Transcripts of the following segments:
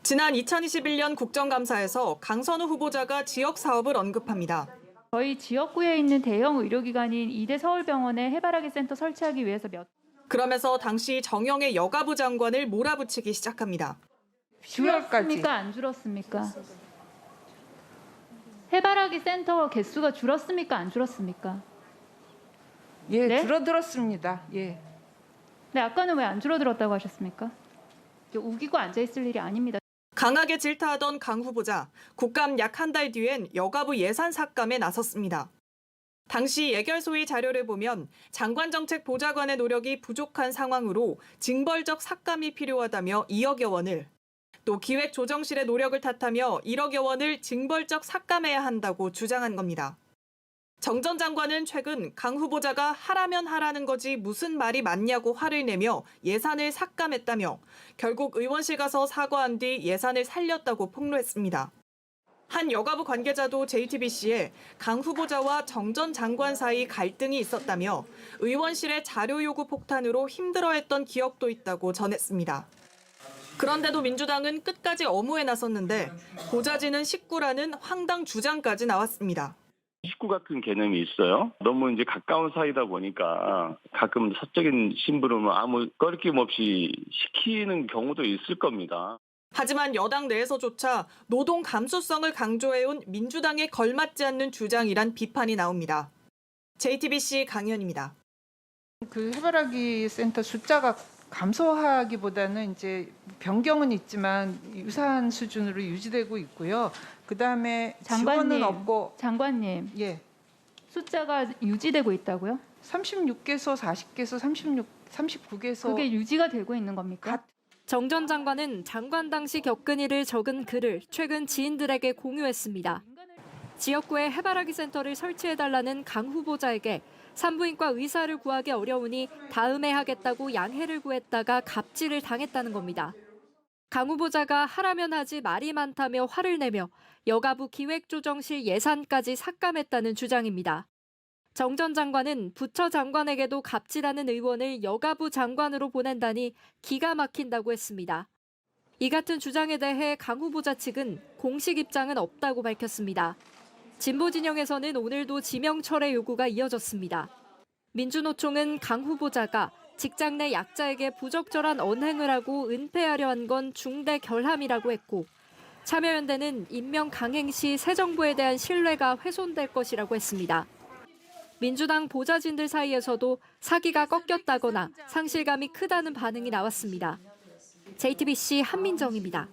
지난 2021년 국정감사에서 강선우 후보자가 지역 사업을 언급합니다. 저희 지역구에 있는 대형 의료기관인 이대 서울병원에 해바라기 센터 설치하기 위해서 그러면서 당시 정영애 여가부 장관을 몰아붙이기 시작합니다. 줄었습니까? 안 줄었습니까? 해바라기 센터 개수가 줄었습니까? 안 줄었습니까? 예, 네? 줄어들었습니다. 예. 네, 아까는 왜 안 줄어들었다고 하셨습니까? 우기고 앉아있을 일이 아닙니다. 강하게 질타하던 강 후보자, 국감 약 한 달 뒤엔 여가부 예산 삭감에 나섰습니다. 당시 예결소위 자료를 보면 장관정책 보좌관의 노력이 부족한 상황으로 징벌적 삭감이 필요하다며 2억여 원을, 또 기획조정실의 노력을 탓하며 1억여 원을 징벌적 삭감해야 한다고 주장한 겁니다. 정 전 장관은 최근 강 후보자가 하라면 하라는 거지 무슨 말이 맞냐고 화를 내며 예산을 삭감했다며 결국 의원실 가서 사과한 뒤 예산을 살렸다고 폭로했습니다. 한 여가부 관계자도 JTBC에 강 후보자와 정 전 장관 사이 갈등이 있었다며 의원실의 자료 요구 폭탄으로 힘들어했던 기억도 있다고 전했습니다. 그런데도 민주당은 끝까지 엄호에 나섰는데 보좌진은 식구라는 황당 주장까지 나왔습니다. 식구 같은 개념이 있어요. 너무 이제 가까운 사이다 보니까 가끔 사적인 심부름을 아무 꺼리낌 없이 시키는 경우도 있을 겁니다. 하지만 여당 내에서조차 노동 감수성을 강조해온 민주당에 걸맞지 않는 주장이란 비판이 나옵니다. JTBC 강현입니다. 그 해바라기 센터 숫자가 감소하기보다는 이제 변경은 있지만 유사한 수준으로 유지되고 있고요. 그다음에 지원은 없고 장관님, 예. 숫자가 유지되고 있다고요? 36개소, 40개소, 39개소 그게 유지가 되고 있는 겁니까? 정 전 장관은 장관 당시 겪은 일을 적은 글을 최근 지인들에게 공유했습니다. 지역구에 해바라기 센터를 설치해달라는 강 후보자에게 산부인과 의사를 구하기 어려우니 다음에 하겠다고 양해를 구했다가 갑질을 당했다는 겁니다. 강 후보자가 하라면 하지 말이 많다며 화를 내며 여가부 기획조정실 예산까지 삭감했다는 주장입니다. 정 전 장관은 부처 장관에게도 갑질하는 의원을 여가부 장관으로 보낸다니 기가 막힌다고 했습니다. 이 같은 주장에 대해 강 후보자 측은 공식 입장은 없다고 밝혔습니다. 진보 진영에서는 오늘도 지명 철회 요구가 이어졌습니다. 민주노총은 강 후보자가 직장 내 약자에게 부적절한 언행을 하고 은폐하려 한 건 중대 결함이라고 했고, 참여연대는 임명 강행 시 새 정부에 대한 신뢰가 훼손될 것이라고 했습니다. 민주당 보좌진들 사이에서도 사기가 꺾였다거나 상실감이 크다는 반응이 나왔습니다. JTBC 한민정입니다.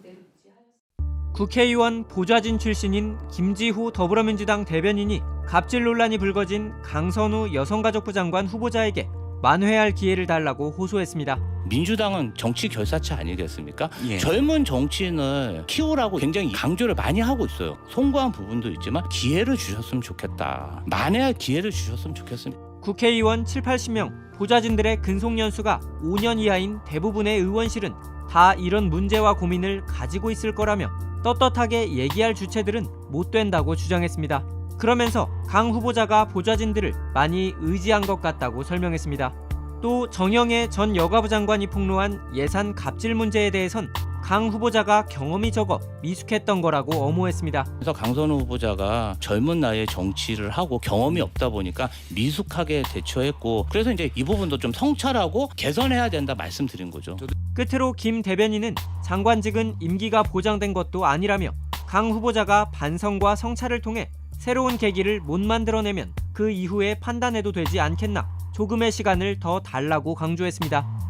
국회의원 보좌진 출신인 김지후 더불어민주당 대변인이 갑질 논란이 불거진 강선우 여성가족부 장관 후보자에게 만회할 기회를 달라고 호소했습니다. 민주당은 정치 결사체 아니겠습니까? 예. 젊은 정치인을 키우라고 굉장히 강조를 많이 하고 있어요. 송구한 부분도 있지만 기회를 주셨으면 좋겠다. 만회할 기회를 주셨으면 좋겠습니다. 국회의원 7, 80명, 보좌진들의 근속연수가 5년 이하인 대부분의 의원실은 다 이런 문제와 고민을 가지고 있을 거라며 떳떳하게 얘기할 주체들은 못 된다고 주장했습니다. 그러면서 강 후보자가 보좌진들을 많이 의지한 것 같다고 설명했습니다. 또 정영애 전 여가부 장관이 폭로한 예산 갑질 문제에 대해선 강 후보자가 경험이 적어 미숙했던 거라고 엄호했습니다. 그래서 강선우 후보자가 젊은 나이에 정치를 하고 경험이 없다 보니까 미숙하게 대처했고, 그래서 이제 이 부분도 좀 성찰하고 개선해야 된다 말씀드린 거죠. 끝으로 김 대변인은 장관직은 임기가 보장된 것도 아니라며 강 후보자가 반성과 성찰을 통해 새로운 계기를 못 만들어내면 그 이후에 판단해도 되지 않겠나 조금의 시간을 더 달라고 강조했습니다.